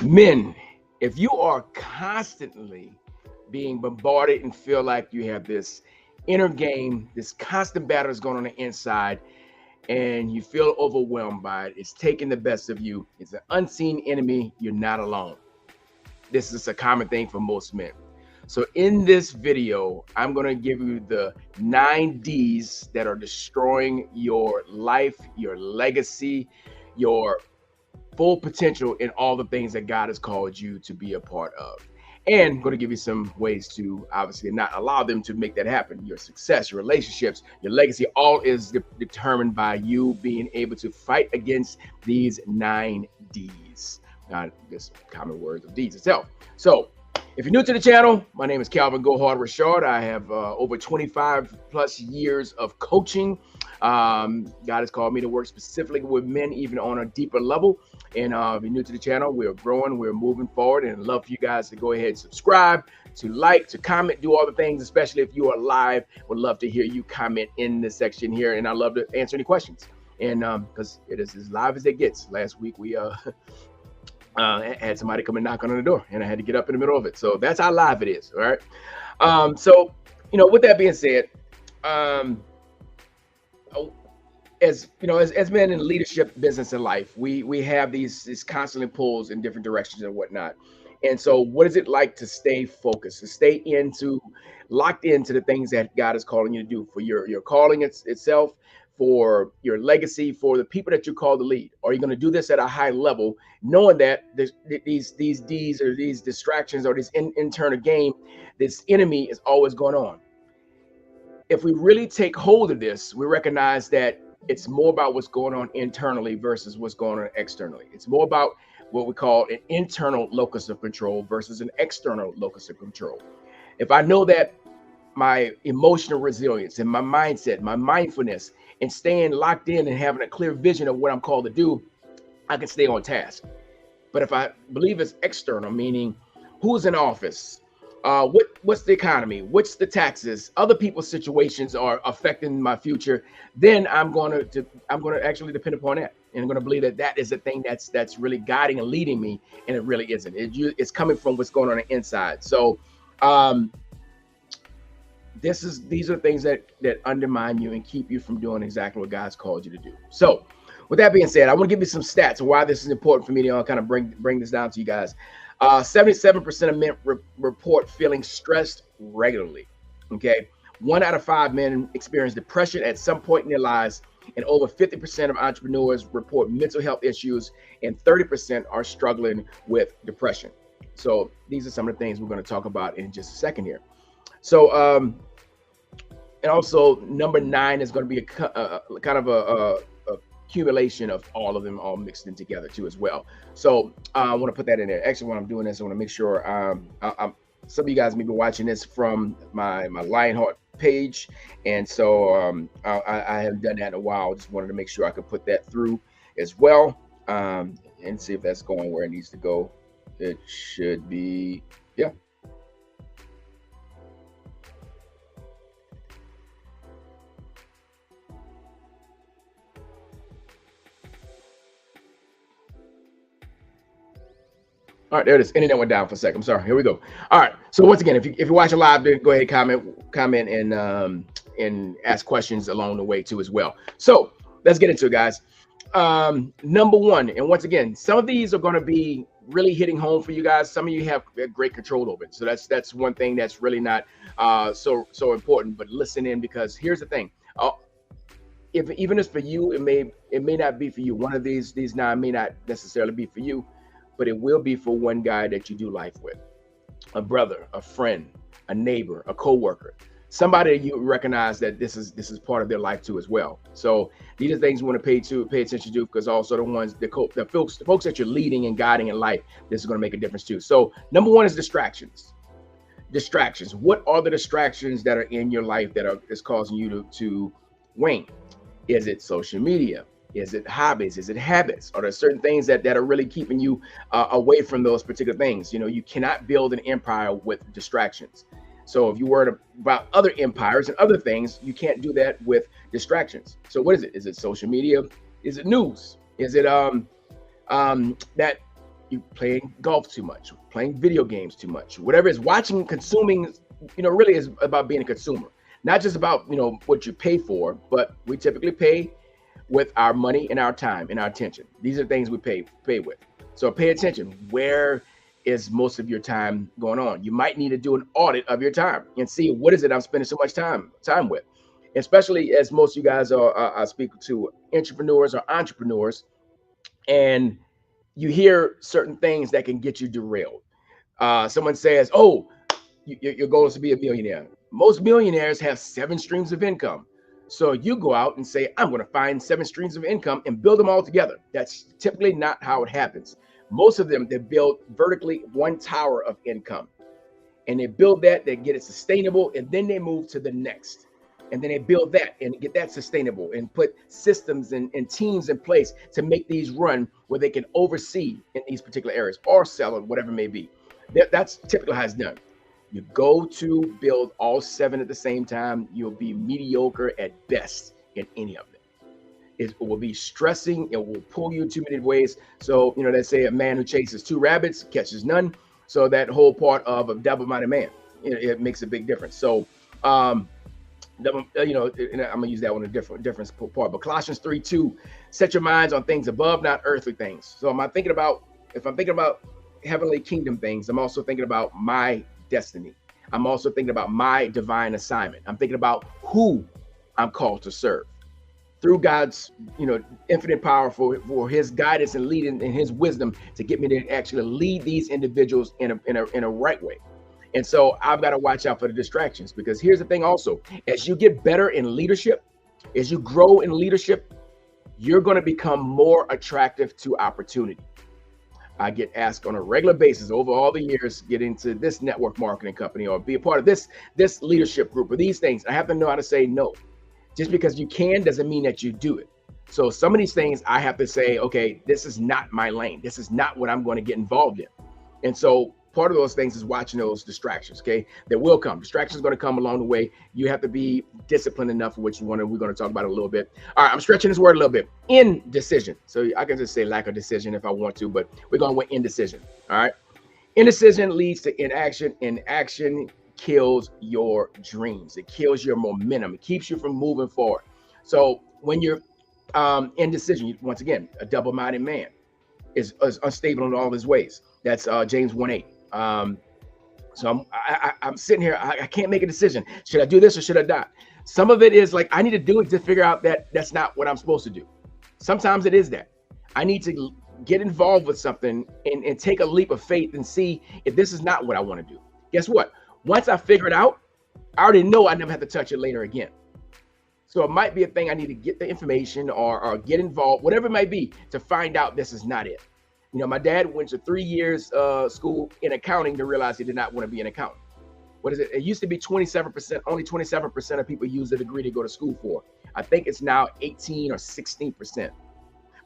Men, if you are constantly being bombarded and feel like you have this inner game, this constant battle is going on the inside, and you feel overwhelmed by it, it's taking the best of you, it's an unseen enemy, you're not alone. This is a common thing for most men. So in this video, I'm going to give you the 9 Ds that are destroying your life, your legacy, your full potential in all the things that God has called you to be a part of. And I'm going to give you some ways to obviously not allow them to make that happen. Your success, your relationships, your legacy, all is determined by you being able to fight against these 9 Ds. Not just common words of Ds itself. So if you're new to the channel, my name is Calvin Go Hard Rashard. I have over 25 plus years of coaching. God has called me to work specifically with men, even on a deeper level. And if you're new to the channel, we're growing, we're moving forward, and I'd love for you guys to go ahead and subscribe, to like, to comment, do all the things, especially if you are live. Would love to hear you comment in the section here, and I'd love to answer any questions. And because it is as live as it gets. Last week we had somebody come and knock on the door, and I had to get up in the middle of it. So that's how live it is. All right. So with that being said, as you know, as men in leadership, business, and life, we have these constantly pulls in different directions and whatnot. And so, what is it like to stay focused, to stay locked into the things that God is calling you to do for your calling itself, for your legacy, for the people that you're called to lead? Are you going to do this at a high level, knowing that these D's or these distractions or this internal game, this enemy is always going on? If we really take hold of this, we recognize that it's more about what's going on internally versus what's going on externally. It's more about what we call an internal locus of control versus an external locus of control. If I know that my emotional resilience and my mindset, my mindfulness, and staying locked in and having a clear vision of what I'm called to do, I can stay on task. But if I believe it's external, meaning who's in office, what's the economy, what's the taxes, other people's situations are affecting my future, then I'm going to actually depend upon that, and I'm going to believe that is the thing that's really guiding and leading me, and it really isn't. It's coming from what's going on the inside. So these are things that undermine you and keep you from doing exactly what God's called you to do. So with that being said, I want to give you some stats of why this is important for me to kind of bring this down to you guys. 77% of men report feeling stressed regularly. Okay, 1 out of 5 men experience depression at some point in their lives, and over 50% of entrepreneurs report mental health issues, and 30% are struggling with depression. So these are some of the things we're going to talk about in just a second here. So and also number 9 is going to be a kind of a accumulation of all of them all mixed in together too as well. So I want to put that in there. Actually, when I'm doing this, I want to make sure some of you guys may be watching this from my Lionheart page, and so I haven't done that in a while. Just wanted to make sure I could put that through as well, and see if that's going where it needs to go. It should be, yeah. All right, there it is. Internet went down for a second. I'm sorry. Here we go. All right. So once again, if you're watching live, then go ahead, comment and ask questions along the way too as well. So let's get into it, guys. Number 1, and once again, some of these are going to be really hitting home for you guys. Some of you have great control over it. So that's one thing that's really not so important. But listen in, because here's the thing. If even if for you, it may not be for you. One of these 9 may not necessarily be for you, but it will be for one guy that you do life with, a brother, a friend, a neighbor, a co-worker, somebody that you recognize that this is part of their life too as well. So these are things you want to pay attention to, because also the folks that you're leading and guiding in life, this is going to make a difference too. So number 1 is distractions. Distractions. What are the distractions that are in your life that is causing you to wane? Is it social media? Is it hobbies? Is it habits? Are there certain things that are really keeping you away from those particular things? You cannot build an empire with distractions. So if you worry about other empires and other things, you can't do that with distractions. So what is it? Is it social media? Is it news? Is it that You playing golf too much, playing video games too much, whatever it is, watching, consuming, really is about being a consumer. Not just about, what you pay for, but we typically pay with our money and our time and our attention. These are things we pay with. So pay attention. Where is most of your time going on? You might need to do an audit of your time and see what is it I'm spending so much time with. Especially as most of you guys are speaking to entrepreneurs or entrepreneurs, and you hear certain things that can get you derailed. Someone says, "Oh, your goal is to be a millionaire." Most millionaires have 7 streams of income. So you go out and say, "I'm going to find 7 streams of income and build them all together." That's typically not how it happens. Most of them, they build vertically one tower of income, and they build that, they get it sustainable, and then they move to the next. And then they build that and get that sustainable and put systems and teams in place to make these run where they can oversee in these particular areas or sell it, whatever it may be. That's typically how it's done. You go to build all 7 at the same time, you'll be mediocre at best in any of them. It will be stressing. It will pull you too many ways. So, they say a man who chases 2 rabbits catches none. So that whole part of a double-minded man, it makes a big difference. So, and I'm gonna use that one a different part. But Colossians 3:2, set your minds on things above, not earthly things. So if I'm thinking about heavenly kingdom things, I'm also thinking about my destiny. I'm also thinking about my divine assignment. I'm thinking about who I'm called to serve through God's, infinite power for his guidance and leading and his wisdom to get me to actually lead these individuals in a right way. And so I've got to watch out for the distractions, because here's the thing also, as you get better in leadership, as you grow in leadership, you're going to become more attractive to opportunity. I get asked on a regular basis over all the years, get into this network marketing company or be a part of this leadership group or these things. I have to know how to say no. Just because you can doesn't mean that you do it. So some of these things I have to say, okay, this is not my lane. This is not what I'm going to get involved in. And so part of those things is watching those distractions, okay? That will come. Distractions are going to come along the way. You have to be disciplined enough for what you want, and we're going to talk about it a little bit. All right, I'm stretching this word a little bit. Indecision. So I can just say lack of decision if I want to, but we're going with indecision, all right? Indecision leads to inaction. Inaction kills your dreams. It kills your momentum. It keeps you from moving forward. So when you're indecision, once again, a double-minded man is unstable in all his ways. That's James 1:8. So I'm sitting here. I can't make a decision. Should I do this or should I not? Some of it is like I need to do it to figure out that that's not what I'm supposed to do. Sometimes it is that I need to get involved with something and take a leap of faith and see if this is not what I want to do. Guess what? Once I figure it out, I already know I never have to touch it later again. So it might be a thing I need to get the information or get involved, whatever it might be, to find out this is not it. My dad went to 3 years school in accounting to realize he did not want to be an accountant. What is it? It used to be 27%. Only 27% of people use the degree to go to school for. I think it's now 18 or 16%.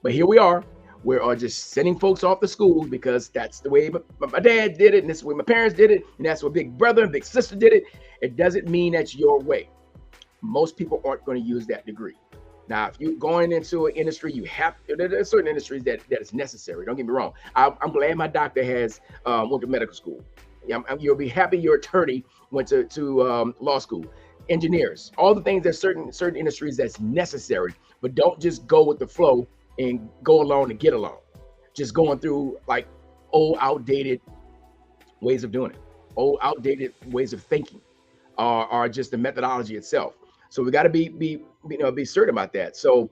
But here we are. We are just sending folks off to school because that's the way my dad did it, and this is the way my parents did it, and that's what big brother and big sister did it. It doesn't mean that's your way. Most people aren't going to use that degree. Now, if you're going into an industry, there are certain industries that is necessary. Don't get me wrong. I'm glad my doctor has went to medical school. You'll be happy your attorney went to law school. Engineers, all the things that certain industries that's necessary, but don't just go with the flow and go along to get along. Just going through like old, outdated ways of doing it, old, outdated ways of thinking, or just the methodology itself. So we got to be certain about that. So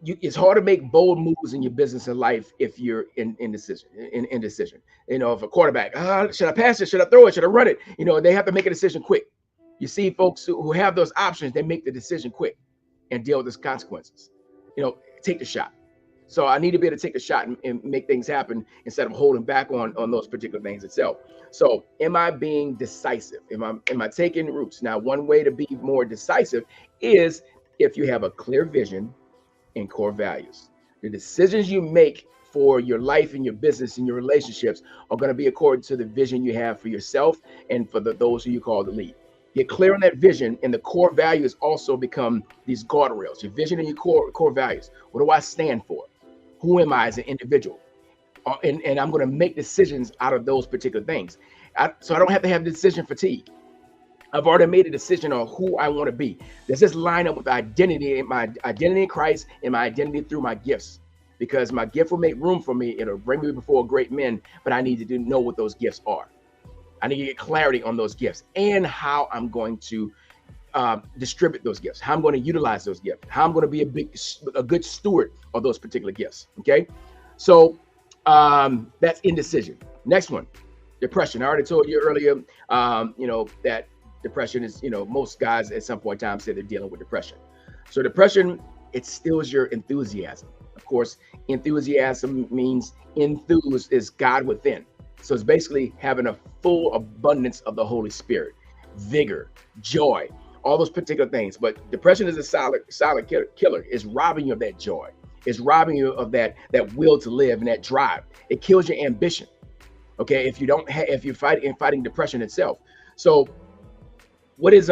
it's hard to make bold moves in your business and life if you're in indecision. If a quarterback, should I pass it? Should I throw it? Should I run it? They have to make a decision quick. You see folks who have those options, they make the decision quick and deal with the consequences. Take the shot. So I need to be able to take the shot and make things happen instead of holding back on those particular things itself. So am I being decisive? Am I taking roots? Now, one way to be more decisive is if you have a clear vision and core values. The decisions you make for your life and your business and your relationships are going to be according to the vision you have for yourself and for those who you call to lead. Get clear on that vision, and the core values also become these guardrails. Your vision and your core values. What do I stand for? Who am I as an individual? and I'm going to make decisions out of those particular things. So I don't have to have decision fatigue. I've already made a decision on who I want to be. Does this line up with identity, my identity in Christ, and my identity through my gifts? Because my gift will make room for me. It'll bring me before great men, but I need to know what those gifts are. I need to get clarity on those gifts and how I'm going to distribute those gifts, how I'm going to utilize those gifts, how I'm going to be a good steward of those particular gifts. Okay, so that's indecision. Next one, depression. I already told you earlier, that depression is, most guys at some point in time say they're dealing with depression. So depression, it steals your enthusiasm. Of course, enthusiasm means enthuse is God within. So it's basically having a full abundance of the Holy Spirit, vigor, joy, all those particular things. But depression is a silent killer. It's robbing you of that joy. It's robbing you of that will to live and that drive. It kills your ambition. Okay, if you're fighting depression itself. So what is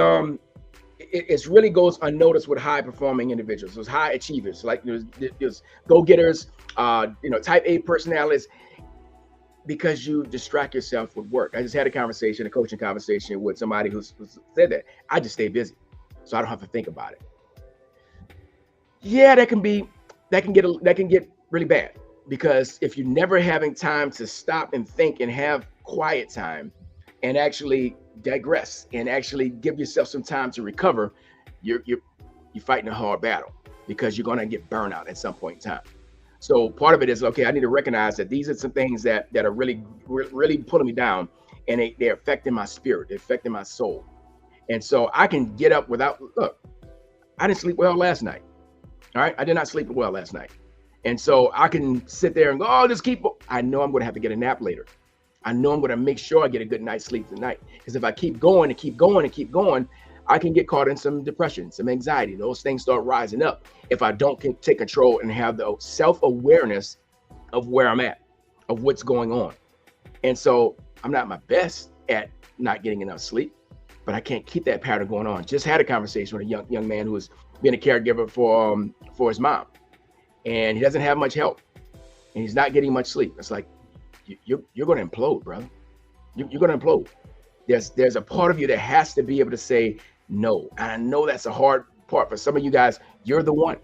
it really goes unnoticed with high performing individuals, those high achievers, like there's go-getters, type A personalities, because you distract yourself with work. I just had a coaching conversation with somebody who said that I just stay busy, so I don't have to think about it. Yeah, that can get really bad, because if you're never having time to stop and think and have quiet time and actually digress and actually give yourself some time to recover, you're fighting a hard battle, because you're going to get burnout at some point in time. So part of it is, okay, I need to recognize that these are some things that are really pulling me down, and they're affecting my spirit, they're affecting my soul. And so I can get up look, I didn't sleep well last night. All right, I did not sleep well last night. And so I can sit there and go, I know I'm going to have to get a nap later. I know I'm going to make sure I get a good night's sleep tonight. Because if I keep going and keep going and keep going, I can get caught in some depression, some anxiety. Those things start rising up if I don't take control and have the self-awareness of where I'm at, of what's going on. And so I'm not my best at not getting enough sleep, but I can't keep that pattern going on. Just had a conversation with a young man who was being a caregiver for his mom, and he doesn't have much help, and he's not getting much sleep. It's like, you're going to implode, brother. You're going to implode. There's a part of you that has to be able to say no. And I know that's a hard part for some of you guys. You're the one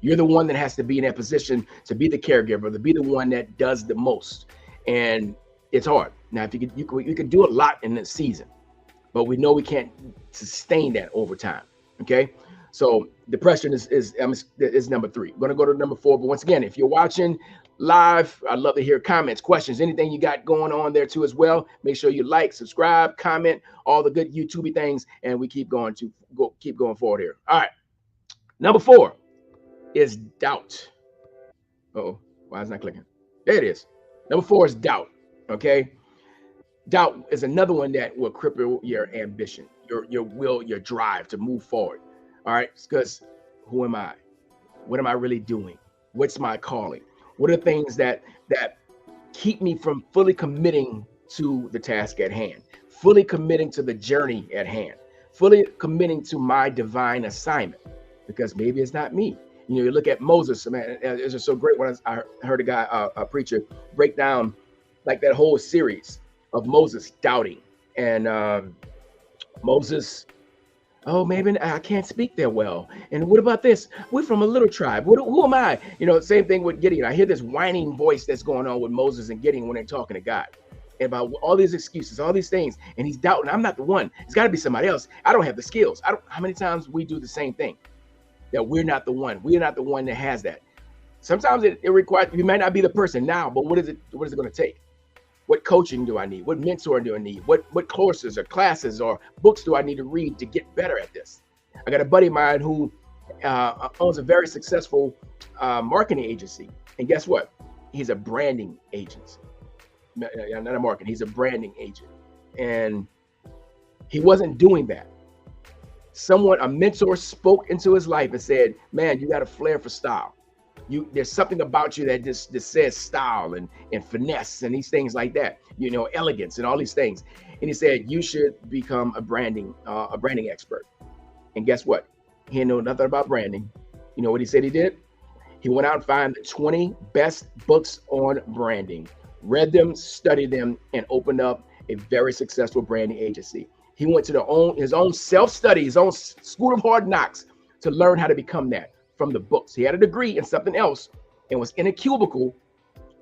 that has to be in that position to be the caregiver, to be the one that does the most. And it's hard. Now, if you could do a lot in this season, but we know we can't sustain that over time. Okay. So depression is number 3. I'm going to go to number 4. But once again, if you're watching live, I'd love to hear comments, questions, anything you got going on there too as well. Make sure you like, subscribe, comment, all the good YouTube things, and we keep going forward here. All right. Number 4 is doubt. Uh-oh, why is it not clicking? There it is. Number 4 is doubt. Okay. Doubt is another one that will cripple your ambition, your will, your drive to move forward. All right, because who am I? What am I really doing? What's my calling? What are things that keep me from fully committing to the task at hand, fully committing to the journey at hand, fully committing to my divine assignment? Because maybe it's not me. You look at Moses, man, it's just so great when I heard a preacher break down like that whole series of Moses doubting, and Moses, oh, maybe I can't speak that well. And what about this? We're from a little tribe. Who am I? Same thing with Gideon. I hear this whining voice that's going on with Moses and Gideon when they're talking to God about all these excuses, all these things. And he's doubting, I'm not the one. It's got to be somebody else. I don't have the skills. How many times we do the same thing? That we're not the one. We're not the one that has that. Sometimes it requires, you might not be the person now, but what is it going to take? What coaching do I need? What mentor do I need? What courses or classes or books do I need to read to get better at this? I got a buddy of mine who owns a very successful marketing agency. And guess what? He's a branding agent. Not a marketing, he's a branding agent. And he wasn't doing that. A mentor spoke into his life and said, man, you got a flair for style. There's something about you that just says style and finesse and these things like that, elegance and all these things. And he said, you should become a branding expert. And guess what? He didn't know nothing about branding. You know what he said he did? He went out and found the 20 best books on branding, read them, studied them, and opened up a very successful branding agency. He went to his own self-study, his own school of hard knocks to learn how to become that from the books. He had a degree in something else and was in a cubicle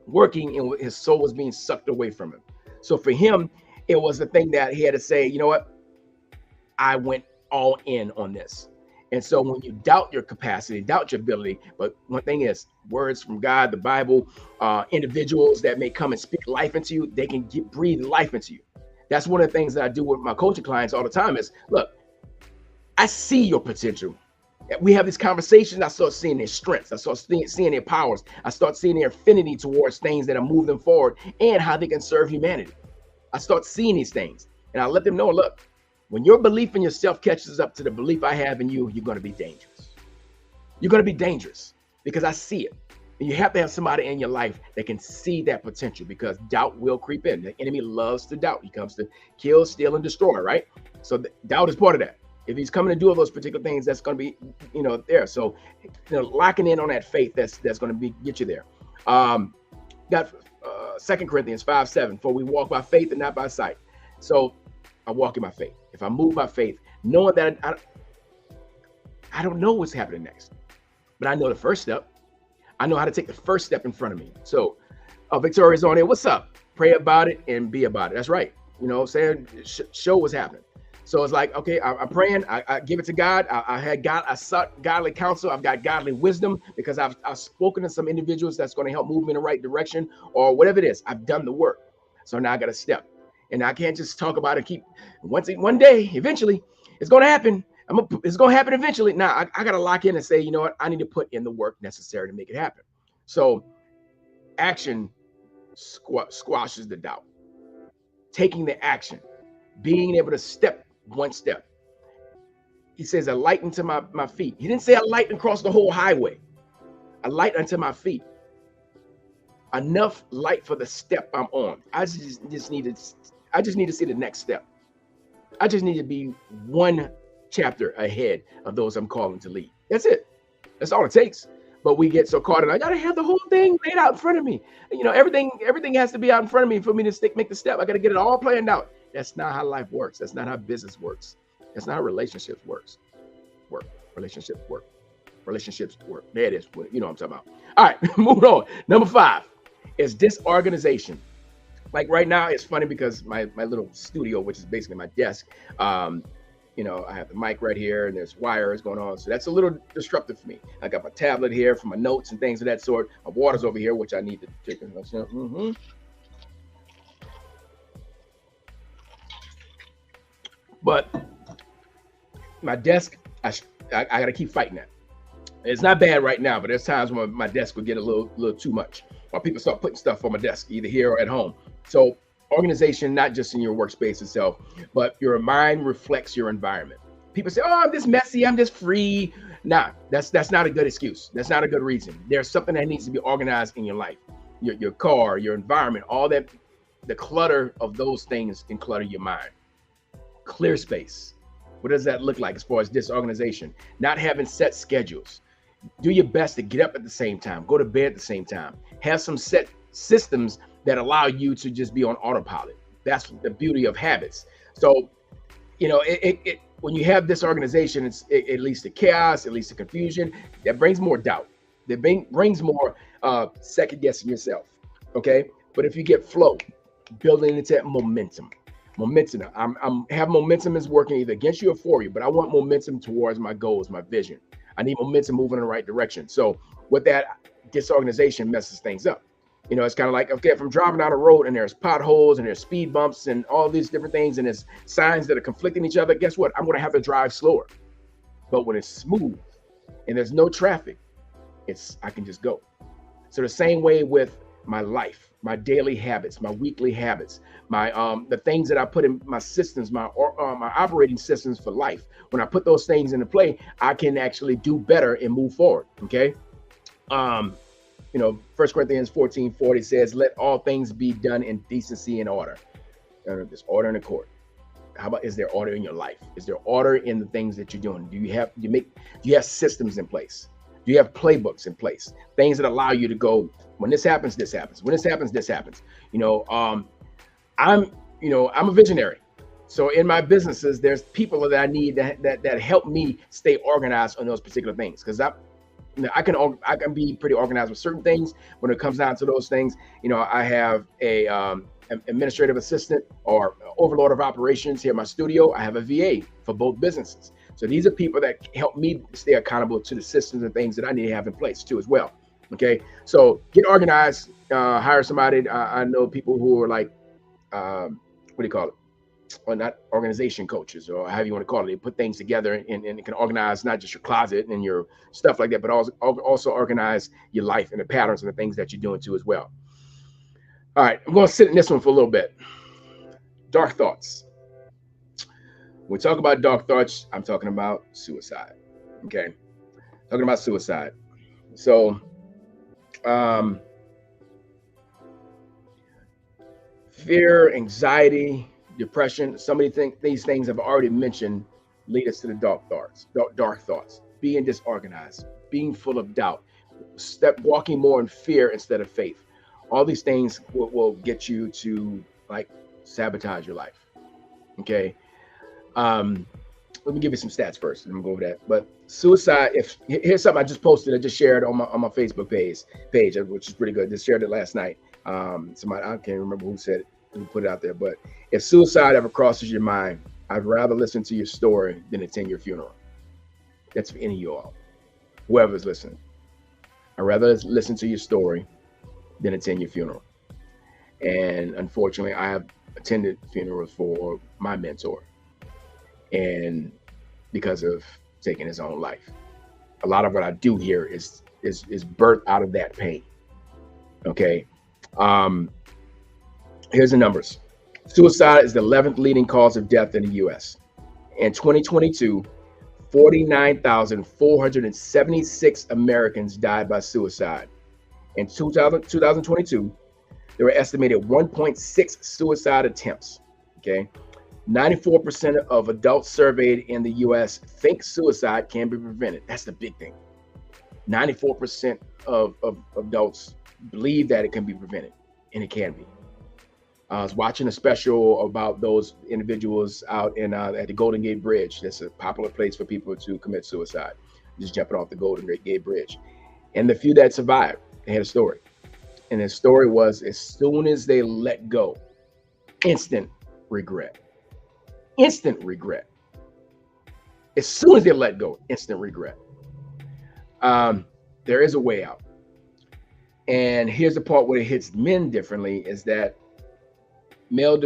working, and his soul was being sucked away from him. So for him, it was the thing that he had to say, you know what? I went all in on this. And so when you doubt your capacity, doubt your ability, but one thing is words from God, the Bible, individuals that may come and speak life into you, they can breathe life into you. That's one of the things that I do with my coaching clients all the time is, look, I see your potential. We have these conversations. I start seeing their strengths. I start seeing their powers. I start seeing their affinity towards things that are moving them forward and how they can serve humanity. I start seeing these things and I let them know, look, when your belief in yourself catches up to the belief I have in you, you're going to be dangerous. You're going to be dangerous because I see it. And you have to have somebody in your life that can see that potential, because doubt will creep in. The enemy loves to doubt. He comes to kill, steal, and destroy, right? So doubt is part of that. If he's coming to do all those particular things, that's going to be, there. So, locking in on that faith, that's going to get you there. Got 2 Corinthians 5:7. For we walk by faith and not by sight. So I walk in my faith. If I move by faith, knowing that I don't know what's happening next, but I know the first step. I know how to take the first step in front of me. So Victoria's on there. What's up? Pray about it and be about it. That's right. Saying show what's happening. So it's like, okay, I'm praying. I give it to God. I sought godly counsel. I've got godly wisdom because I've spoken to some individuals that's going to help move me in the right direction or whatever it is. I've done the work. So now I got to step. And I can't just talk about it and keep one day, eventually, it's going to happen. It's going to happen eventually. Now I got to lock in and say, you know what? I need to put in the work necessary to make it happen. So action squashes the doubt. Taking the action, being able to step one step. He says a light unto my feet. He didn't say a light across the whole highway. A light unto my feet. Enough light for the step I'm on. I just need to see the next step. I just need to be one chapter ahead of those I'm calling to lead. That's it. That's all it takes. But we get so caught in, I gotta have the whole thing laid out in front of me. Everything has to be out in front of me for me to make the step. I gotta get it all planned out. That's not how life works. That's not how business works. That's not how relationships works. Relationships work. There it is. You know what I'm talking about. All right, moving on. Number 5 is disorganization. Like right now, it's funny because my little studio, which is basically my desk, I have the mic right here and there's wires going on. So that's a little disruptive for me. I got my tablet here for my notes and things of that sort. My water's over here, which I need to take. But my desk, I got to keep fighting that. It's not bad right now, but there's times when my desk will get a little too much, or people start putting stuff on my desk, either here or at home. So organization, not just in your workspace itself, but your mind reflects your environment. People say, oh, I'm just messy, I'm just free. Nah, that's not a good excuse. That's not a good reason. There's something that needs to be organized in your life. Your car, your environment, all that, the clutter of those things can clutter your mind. Clear space. What does that look like as far as disorganization? Not having set schedules. Do your best to get up at the same time, go to bed at the same time. Have some set systems that allow you to just be on autopilot. That's the beauty of habits. So, when you have disorganization, it leads to chaos, it leads to confusion. That brings more doubt. That brings more second guessing yourself. Okay, but if you get flow, building into momentum. Have momentum is working either against you or for you, but I want momentum towards my goals, my vision. I need momentum moving in the right direction. So with that, disorganization messes things up. It's kind of like, okay, if I'm driving down a road and there's potholes and there's speed bumps and all these different things and there's signs that are conflicting each other, guess what? I'm going to have to drive slower. But when it's smooth and there's no traffic, I can just go. So the same way with my life, my daily habits, my weekly habits, my the things that I put in my systems, my operating systems for life. When I put those things into play, I can actually do better and move forward. Okay. 1 Corinthians 14:40 says, let all things be done in decency and order. There's order in the court. How about, is there order in your life? Is there order in the things that you're doing? Do you have systems in place? Do you have playbooks in place? Things that allow you to go When this happens, this happens. When this happens, this happens. You know, I'm I'm a visionary. So in my businesses, there's people that I need that help me stay organized on those particular things. Because I can be pretty organized with certain things. When it comes down to those things, I have a administrative assistant or overlord of operations here at my studio. I have a VA for both businesses. So these are people that help me stay accountable to the systems and things that I need to have in place too as well. Okay, so get organized. Hire somebody. I know people who are like, what do you call it? Or not organization coaches, or however you want to call it. They put things together and can organize not just your closet and your stuff like that, but also organize your life and the patterns and the things that you're doing too as well. All right, I'm going to sit in this one for a little bit. Dark thoughts. When we talk about dark thoughts, I'm talking about suicide. Okay, talking about suicide. So, fear, anxiety, depression, some of these things I've already mentioned lead us to the dark thoughts, being disorganized, being full of doubt, walking more in fear instead of faith. All these things will get you to like sabotage your life. Okay. Let me give you some stats first, and I'm gonna go over that. But suicide, here's something I just posted, I just shared on my Facebook page, which is pretty good. Just shared it last night. Somebody, I can't remember who said it, who put it out there, but if suicide ever crosses your mind, I'd rather listen to your story than attend your funeral. That's for any of you all, whoever's listening. I'd rather listen to your story than attend your funeral. And unfortunately, I have attended funerals for my mentor, and because of taking his own life, a lot of what I do here is birthed out of that pain. Okay. Here's the numbers. Suicide is the 11th leading cause of death in the U.S. In 2022, 49,476 Americans died by suicide. In 2022, there were estimated 1.6 suicide attempts. Okay. 94% of adults surveyed in the U.S. think suicide can be prevented. That's the big thing. 94% of adults believe that it can be prevented, and it can be. I was watching a special about those individuals out in at the Golden Gate Bridge. That's a popular place for people to commit suicide, just jumping off the Golden Gate Bridge. And the few that survived, they had a story. And the story was, as soon as they let go, instant regret. Instant regret. As soon as they let go, instant regret. There is a way out. And here's the part where it hits men differently, is that male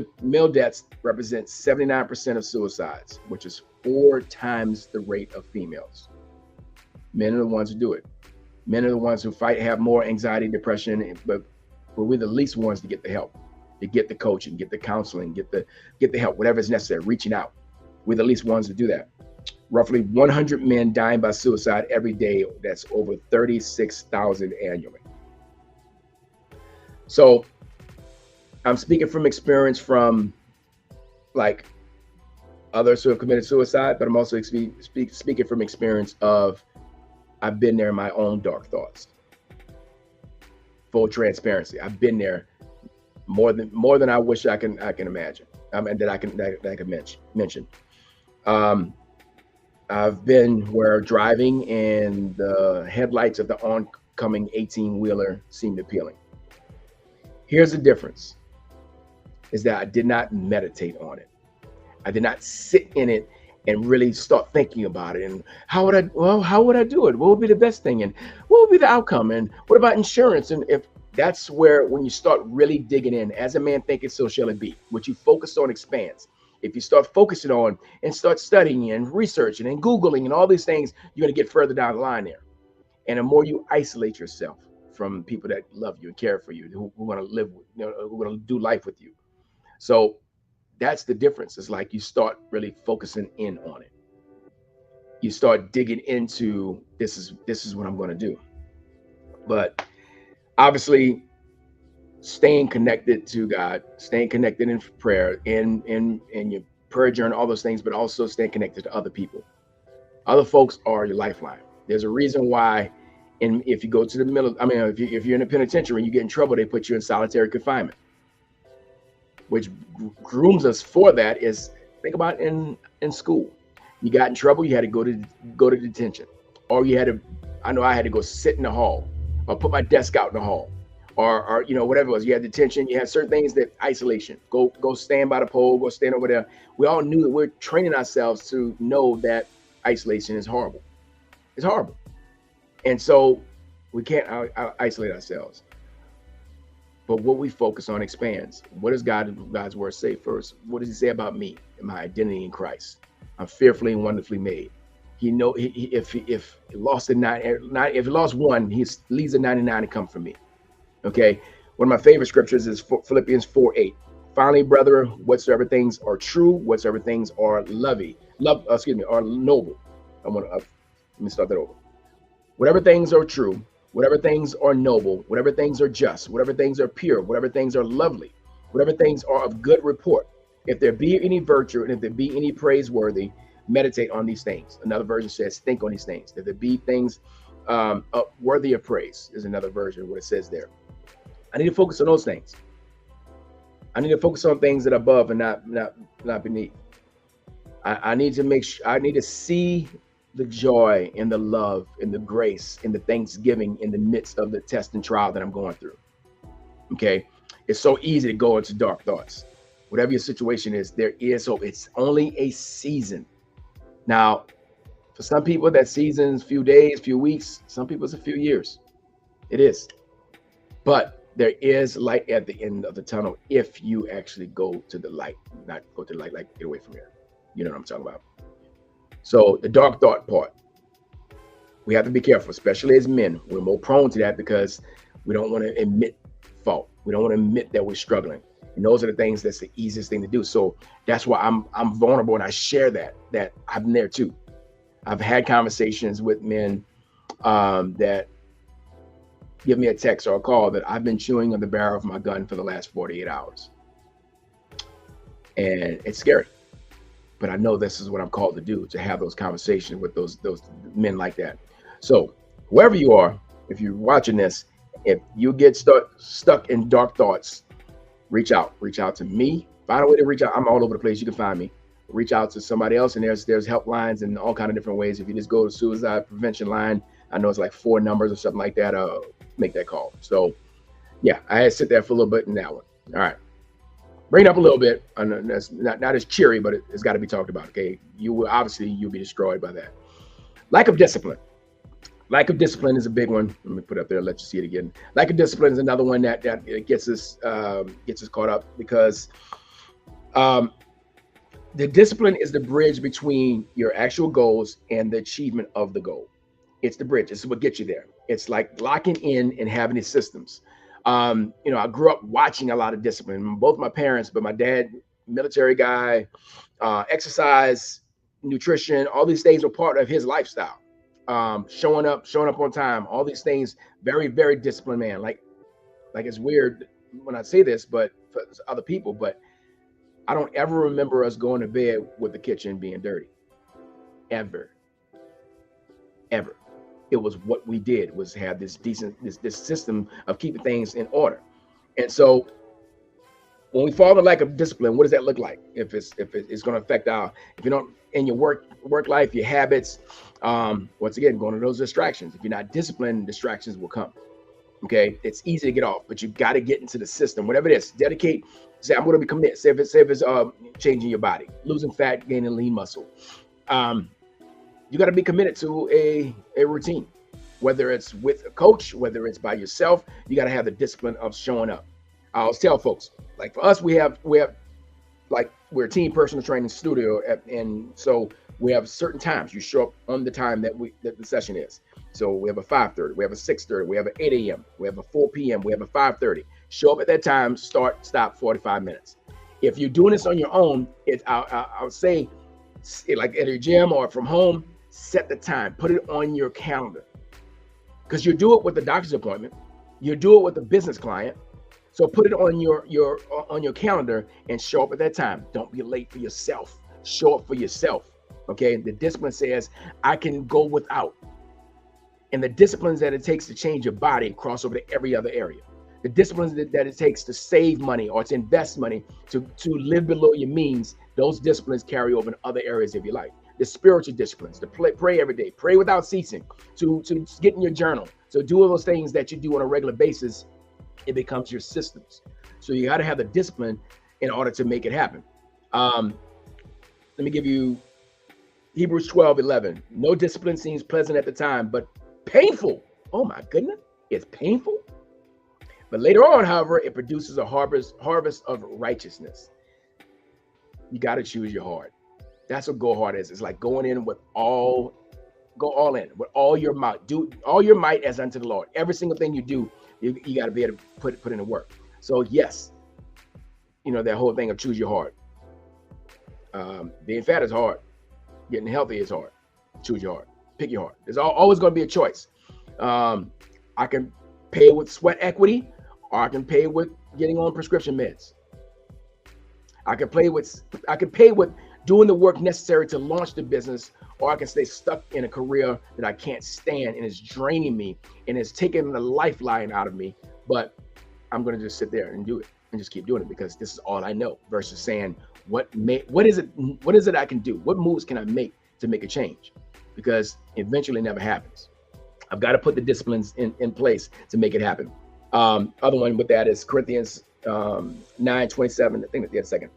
deaths represent 79% of suicides, which is 4 times the rate of females. Men are the ones who do it. Men are the ones who have more anxiety, depression, but we're the least ones to get the help, to get the coaching, get the counseling, get the help, whatever is necessary, reaching out. We're the least ones to do that. Roughly 100 men dying by suicide every day. That's over 36,000 annually. So I'm speaking from experience from like others who have committed suicide, but I'm also speaking from experience of I've been there in my own dark thoughts. Full transparency, I've been there more than I wish I can imagine. That I can mention. I've been where driving and the headlights of the oncoming 18-wheeler seemed appealing. Here's the difference, is that I did not meditate on it. I did not sit in it and really start thinking about it. And how would I do it? What would be the best thing? And what would be the outcome? And what about insurance? And if that's where, when you start really digging in, as a man thinketh, so shall it be. What you focus on expands. If you start focusing on and start studying and researching and Googling and all these things, you're going to get further down the line there. And the more you isolate yourself from people that love you and care for you, who want to live, who want to do life with you. So that's the difference. It's like you start really focusing in on it. You start digging into, this is what I'm going to do. But obviously, staying connected to God, staying connected in prayer, in your prayer journal, all those things, but also staying connected to other people. Other folks are your lifeline. There's a reason why And if you go to the middle, I mean, if you're in a penitentiary and you get in trouble, they put you in solitary confinement, which grooms us for that. Is think about in school, you got in trouble, you had to go to detention, or you had to. I know I had to go sit in the hall, or put my desk out in the hall, or whatever it was. You had detention. You had certain things that isolation. Go stand by the pole. Go stand over there. We all knew that we're training ourselves to know that isolation is horrible. It's horrible, and so we can't isolate ourselves. But what we focus on expands. What does God's word say first? What does He say about me and my identity in Christ? I'm fearfully and wonderfully made. If he lost if he lost one, He leaves the 99 to come from me. Okay. One of my favorite scriptures is Philippians 4:8. Finally, brethren, whatsoever things are true, whatsoever things are are noble. Let me start that over. Whatever things are true, whatever things are noble, whatever things are just, whatever things are pure, whatever things are lovely, whatever things are of good report, if there be any virtue and if there be any praiseworthy, meditate on these things. Another version says, think on these things. If there be things worthy of praise, is another version what it says there. I need to focus on those things. I need to focus on things that are above and not beneath. I need to make sure, I need to see the joy and the love and the grace and the thanksgiving in the midst of the test and trial that I'm going through. Okay. It's so easy to go into dark thoughts. Whatever your situation is, there is hope. It's only a season. Now, for some people, that season's few days, few weeks. Some people it's a few years. It is. But there is light at the end of the tunnel if you actually go to the light, not go to the light, like get away from here. You know what I'm talking about? So the dark thought part, we have to be careful, especially as men. We're more prone to that because we don't want to admit fault. We don't want to admit that we're struggling. And those are the things that's the easiest thing to do. So that's why I'm vulnerable and I share that I'm there too. I've had conversations with men that give me a text or a call that I've been chewing on the barrel of my gun for the last 48 hours. And it's scary. But I know this is what I'm called to do, to have those conversations with those men like that. So whoever you are, if you're watching this, if you get stuck in dark thoughts, reach out to me. Find a way to reach out. I'm all over the place. You can find me. Reach out to somebody else, and there's helplines and all kind of different ways. If you just go to suicide prevention line, I know it's like 4 numbers or something like that. Make that call. So yeah, I had to sit there for a little bit in that one. All right. Bring it up a little bit. I know that's not as cheery, but it's got to be talked about. Okay, you'll be destroyed by that. Lack of discipline. Lack of discipline is a big one. Let me put it up there. Let you see it again. Lack of discipline is another one that gets us caught up because the discipline is the bridge between your actual goals and the achievement of the goal. It's the bridge. It's what gets you there. It's like locking in and having these systems. I grew up watching a lot of discipline. Both my parents, but my dad, military guy, exercise, nutrition, all these things were part of his lifestyle. Showing up on time, all these things, very, very disciplined man. Like it's weird when I say this, but for other people, but I don't ever remember us going to bed with the kitchen being dirty. Ever. It was what we did, was have this system of keeping things in order. And so when we fall into lack of discipline, what does that look like? If it's going to affect if you don't, in your work life, your habits, once again, going to those distractions. If you're not disciplined, distractions will come. Okay. It's easy to get off, but you got to get into the system, whatever it is, dedicate, say, I'm going to be committed. Say if it's changing your body, losing fat, gaining lean muscle. You got to be committed to a routine, whether it's with a coach, whether it's by yourself. You got to have the discipline of showing up. I always tell folks, like for us, we have like we're a team personal training studio, and so we have certain times. You show up on the time that the session is. So we have a 5:30, we have a 6:30, we have an 8 a.m., we have a 4 p.m., we have a 5:30. Show up at that time. Stop 45 minutes. If you're doing this on your own, I would say, like at your gym or from home, set the time, put it on your calendar, because you do it with the doctor's appointment, you do it with a business client. So put it on your calendar and show up at that time. Don't be late for yourself. Show up for yourself. Okay. The discipline says I can go without. and the disciplines that it takes to change your body cross over to every other area. The disciplines that it takes to save money or to invest money, to live below your means, those disciplines carry over in other areas of your life. The spiritual disciplines, to pray every day, pray without ceasing, to get in your journal. So do all those things that you do on a regular basis, it becomes your systems. So you got to have the discipline in order to make it happen. Let me give you Hebrews 12:11. No discipline seems pleasant at the time, but painful. Oh my goodness, it's painful. But later on, however, it produces a harvest of righteousness. You got to choose your heart. That's what go hard is. It's like going in with go all in with all your might. Do all your might as unto the Lord. Every single thing you do, you got to be able to put into work. So yes, that whole thing of choose your heart. Being fat is hard. Getting healthy is hard. Choose your heart. Pick your heart. There's always going to be a choice. I can pay with sweat equity, or I can pay with getting on prescription meds. I can pay with doing the work necessary to launch the business, or I can stay stuck in a career that I can't stand and it's draining me and it's taking the lifeline out of me. But I'm going to just sit there and do it and just keep doing it because this is all I know, versus saying, what is it I can do? What moves can I make to make a change? Because eventually it never happens. I've got to put the disciplines in place to make it happen. Other one with that is Corinthians 9:27. I think that's the second.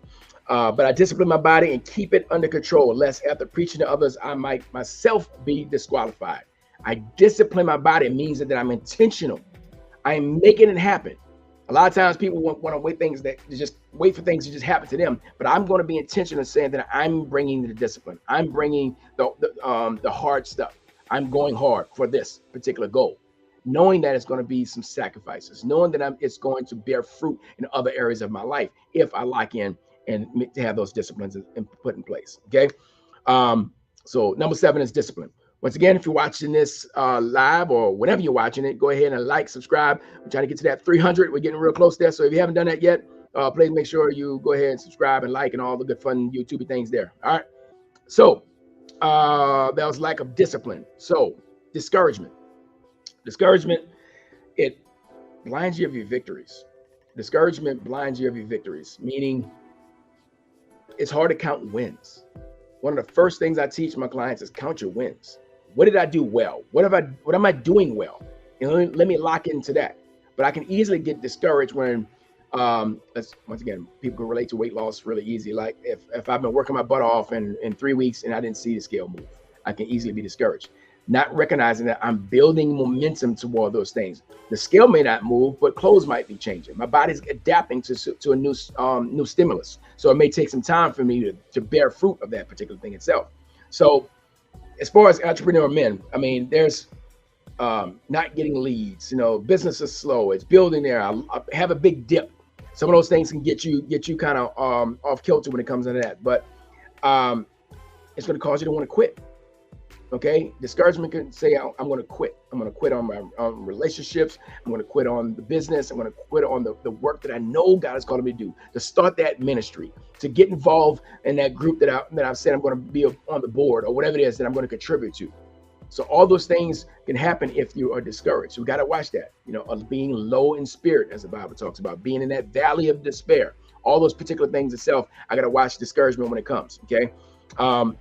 But I discipline my body and keep it under control, lest after preaching to others, I might myself be disqualified. I discipline my body. It means that I'm intentional. I am making it happen. A lot of times people want to wait for things to just happen to them. But I'm going to be intentional in saying that I'm bringing the discipline. I'm bringing the hard stuff. I'm going hard for this particular goal, knowing that it's going to be some sacrifices, knowing that it's going to bear fruit in other areas of my life if I lock in and to have those disciplines and put in place. Okay. So number 7 is discipline. Once again, if you're watching this live or whenever you're watching it, go ahead and like, subscribe. We're trying to get to that 300. We're getting real close there. So if you haven't done that yet, please make sure you go ahead and subscribe and like and all the good fun YouTube things there. All right. So that was lack of discipline. So discouragement, it blinds you of your victories. Discouragement blinds you of your victories, meaning it's hard to count wins. One of the first things I teach my clients is count your wins. What did I do well? What am I doing well? And let me lock into that. But I can easily get discouraged when, once again, people can relate to weight loss really easy. Like if I've been working my butt off in 3 weeks and I didn't see the scale move, I can easily be discouraged. Not recognizing that I'm building momentum toward those things. The scale may not move, but clothes might be changing. My body's adapting to a new stimulus. So it may take some time for me to bear fruit of that particular thing itself. So as far as entrepreneur men, I mean, there's not getting leads, business is slow. It's building there. I have a big dip. Some of those things can get you kind of off kilter when it comes to that, but it's going to cause you to want to quit. Okay, discouragement can say I'm going to quit. I'm going to quit on my relationships. I'm going to quit on the business. I'm going to quit on the work that I know God is calling me to do, to start that ministry, to get involved in that group that I've said I'm going to be on the board or whatever it is that I'm going to contribute to. So all those things can happen if you are discouraged. So we got to watch that, of being low in spirit, as the Bible talks about, being in that valley of despair. All those particular things itself, I got to watch discouragement when it comes. Okay, Joshua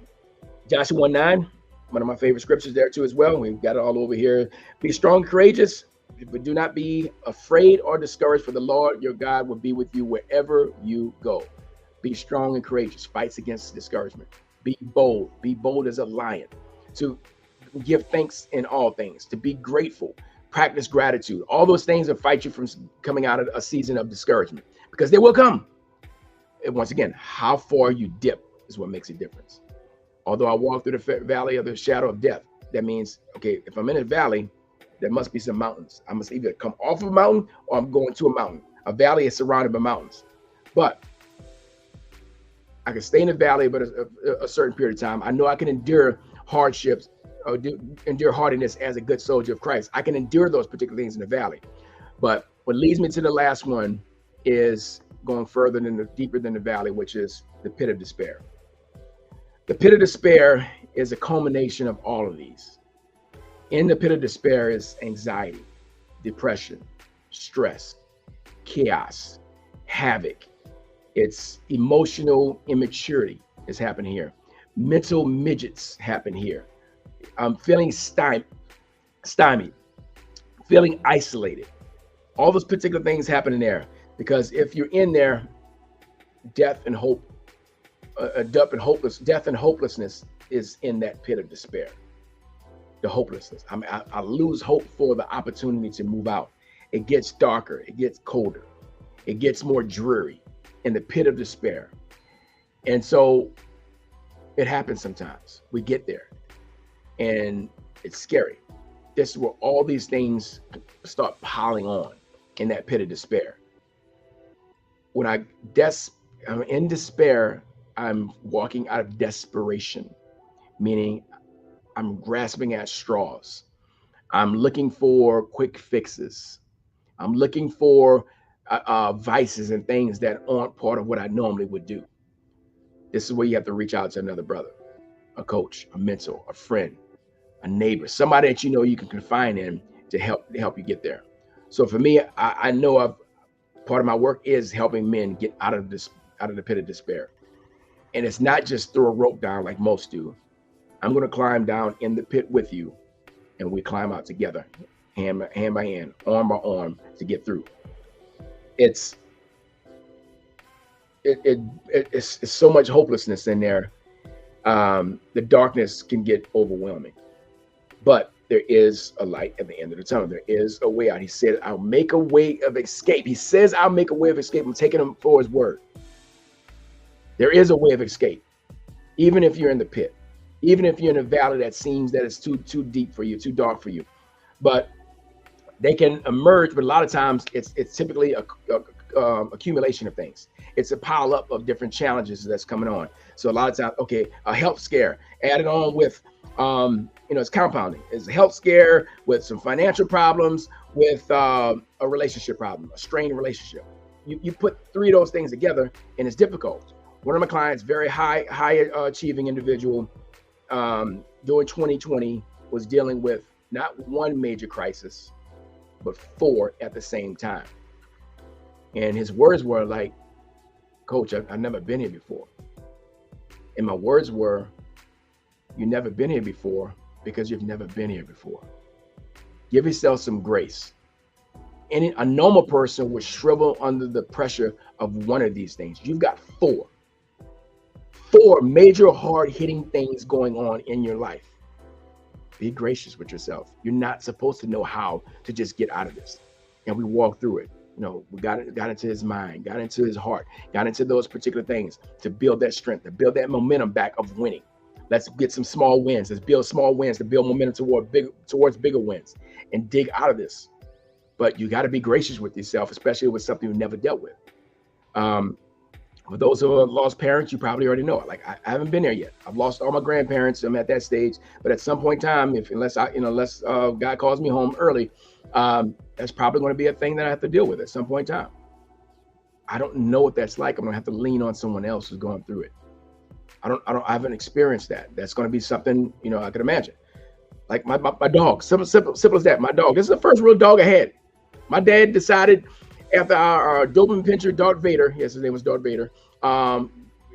1:9. One of my favorite scriptures there too as well. We've got it all over here. Be strong and courageous, but do not be afraid or discouraged, for the Lord your God will be with you wherever you go. Be strong and courageous. Fights against discouragement. Be bold. Be bold as a lion. To give thanks in all things. To be grateful. Practice gratitude. All those things will fight you from coming out of a season of discouragement, because they will come. And once again, how far you dip is what makes a difference. Although I walk through the valley of the shadow of death, that means, okay, if I'm in a valley, there must be some mountains. I must either come off of a mountain or I'm going to a mountain. A valley is surrounded by mountains. But I can stay in the valley but a certain period of time. I know I can endure hardships or endure hardiness as a good soldier of Christ. I can endure those particular things in the valley. But what leads me to the last one is going further deeper than the valley, which is the pit of despair. The pit of despair is a culmination of all of these. In the pit of despair is anxiety, depression, stress, chaos, havoc. It's emotional immaturity is happening here. Mental midgets happen here. I'm feeling stymied, feeling isolated. All those particular things happen in there because if you're in there, death and hope, death and hopelessness is in that pit of despair. The hopelessness. I lose hope for the opportunity to move out. It gets darker. It gets colder. It gets more dreary in the pit of despair. And so it happens sometimes. We get there and it's scary. This is where all these things start piling on in that pit of despair. When I'm in despair, I'm walking out of desperation, meaning I'm grasping at straws. I'm looking for quick fixes. I'm looking for vices and things that aren't part of what I normally would do. This is where you have to reach out to another brother, a coach, a mentor, a friend, a neighbor, somebody that you know you can confide in to help you get there. So for me, I know part of my work is helping men get out of the pit of despair. And it's not just throw a rope down like most do. I'm going to climb down in the pit with you, and we climb out together, hand by hand, arm by arm, to get through. It's so much hopelessness in there. The darkness can get overwhelming, but there is a light at the end of the tunnel. There is a way out. He said, "I'll make a way of escape." He says, "I'll make a way of escape." I'm taking him for his word. There is a way of escape, even if you're in the pit, even if you're in a valley that seems that it's too deep for you, too dark for you. But they can emerge. But a lot of times, it's typically a accumulation of things. It's a pile up of different challenges that's coming on. So a lot of times, okay, a health scare added on with, it's compounding. It's a health scare with some financial problems, with a relationship problem, a strained relationship. You put three of those things together, and it's difficult. One of my clients, very high achieving individual, during 2020, was dealing with not one major crisis, but four at the same time. And his words were like, "Coach, I've never been here before." And my words were, "You've never been here before because you've never been here before. Give yourself some grace." A normal person would shrivel under the pressure of one of these things. You've got four major hard-hitting things going on in your life. Be gracious with yourself. You're not supposed to know how to just get out of this. And we walked through it. We got into his mind, got into his heart, got into those particular things to build that strength, to build that momentum back of winning. Let's get some small wins. Let's build small wins to build momentum towards bigger wins and dig out of this. But you got to be gracious with yourself, especially with something you never dealt with. For those who have lost parents, you probably already know it. Like I haven't been there yet. I've lost all my grandparents. I'm at that stage. But at some point in time, unless God calls me home early, that's probably going to be a thing that I have to deal with at some point in time. I don't know what that's like. I'm going to have to lean on someone else who's going through it. I haven't experienced that. That's going to be something, I could imagine. Like my dog, simple as that. My dog, this is the first real dog I had. My dad decided after our Doberman Pinscher, Darth Vader, yes, his name was Darth Vader,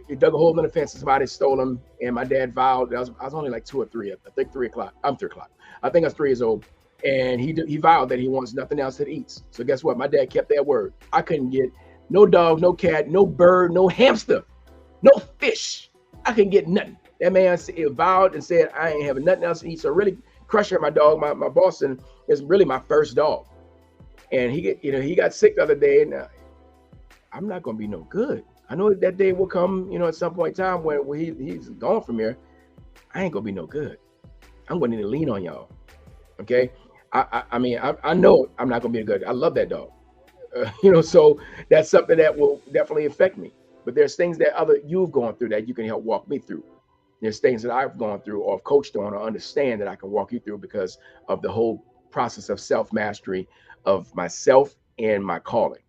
he dug a hole in the fence and somebody stole him. And my dad vowed, I was only like 2 or 3, I think 3 o'clock. I'm 3 o'clock. I think I was 3 years old. And he vowed that he wants nothing else that eats. So guess what? My dad kept that word. I couldn't get no dog, no cat, no bird, no hamster, no fish. I couldn't get nothing. That man vowed and said, I ain't having nothing else to eat. So really, Crusher, my dog, my Boston, is really my first dog. And he got sick the other day, and I'm not gonna be no good. I know that day will come, at some point in time where he's gone from here. I ain't gonna be no good. I'm gonna need to lean on y'all. Okay. I know I'm not gonna be good. I love that dog. So that's something that will definitely affect me. But there's things that you've gone through that you can help walk me through. There's things that I've gone through or have coached on or understand that I can walk you through because of the whole process of self-mastery of myself and my calling.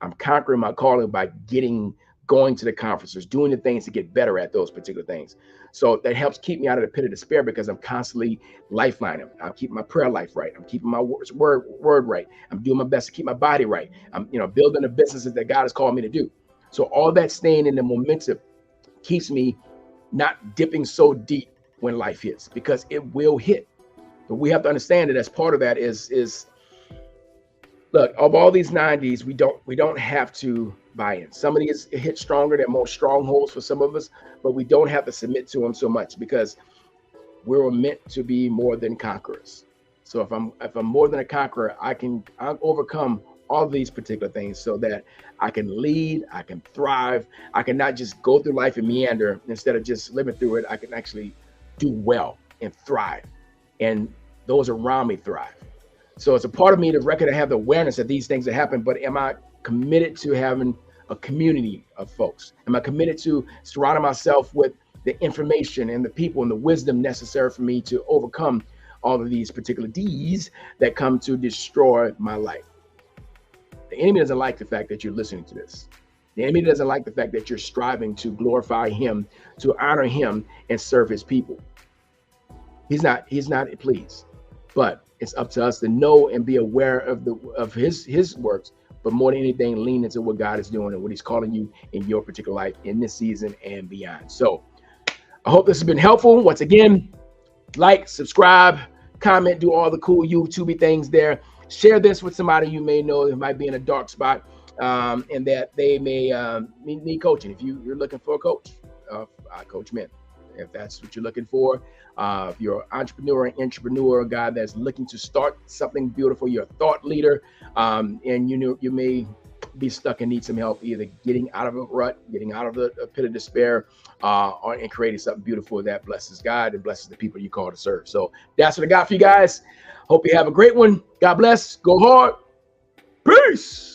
I'm conquering my calling by getting going to the conferences, doing the things to get better at those particular things. So that helps keep me out of the pit of despair because I'm constantly lifelining. I'm keeping my prayer life right. I'm keeping my word right. I'm doing my best to keep my body right. I'm building the businesses that God has called me to do. So all that staying in the momentum keeps me not dipping so deep when life hits, because it will hit. But we have to understand that as part of that is look, of all these 90s, we don't have to buy in. Some of these hit stronger, they're more strongholds for some of us, but we don't have to submit to them so much because we're meant to be more than conquerors. So if I'm more than a conqueror, I'll overcome all of these particular things so that I can lead, I can thrive, I can not just go through life and meander. Instead of just living through it, I can actually do well and thrive, and those around me thrive. So it's a part of me to record and have the awareness that these things have happened, but am I committed to having a community of folks? Am I committed to surrounding myself with the information and the people and the wisdom necessary for me to overcome all of these particular D's that come to destroy my life? The enemy doesn't like the fact that you're listening to this. The enemy doesn't like the fact that you're striving to glorify him, to honor him, and serve his people. He's not pleased, but it's up to us to know and be aware of his works, but more than anything, lean into what God is doing and what he's calling you in your particular life in this season and beyond. So I hope this has been helpful. Once again, like, subscribe, comment, do all the cool YouTube things there. Share this with somebody you may know that might be in a dark spot, and that they may need coaching. If you're looking for a coach, I coach men. If that's what you're looking for, if you're an entrepreneur, a guy that's looking to start something beautiful, you're a thought leader, and you may be stuck and need some help, either getting out of a rut, getting out of the pit of despair, and creating something beautiful that blesses God and blesses the people you call to serve. So that's what I got for you guys. Hope you have a great one. God bless. Go hard. Peace.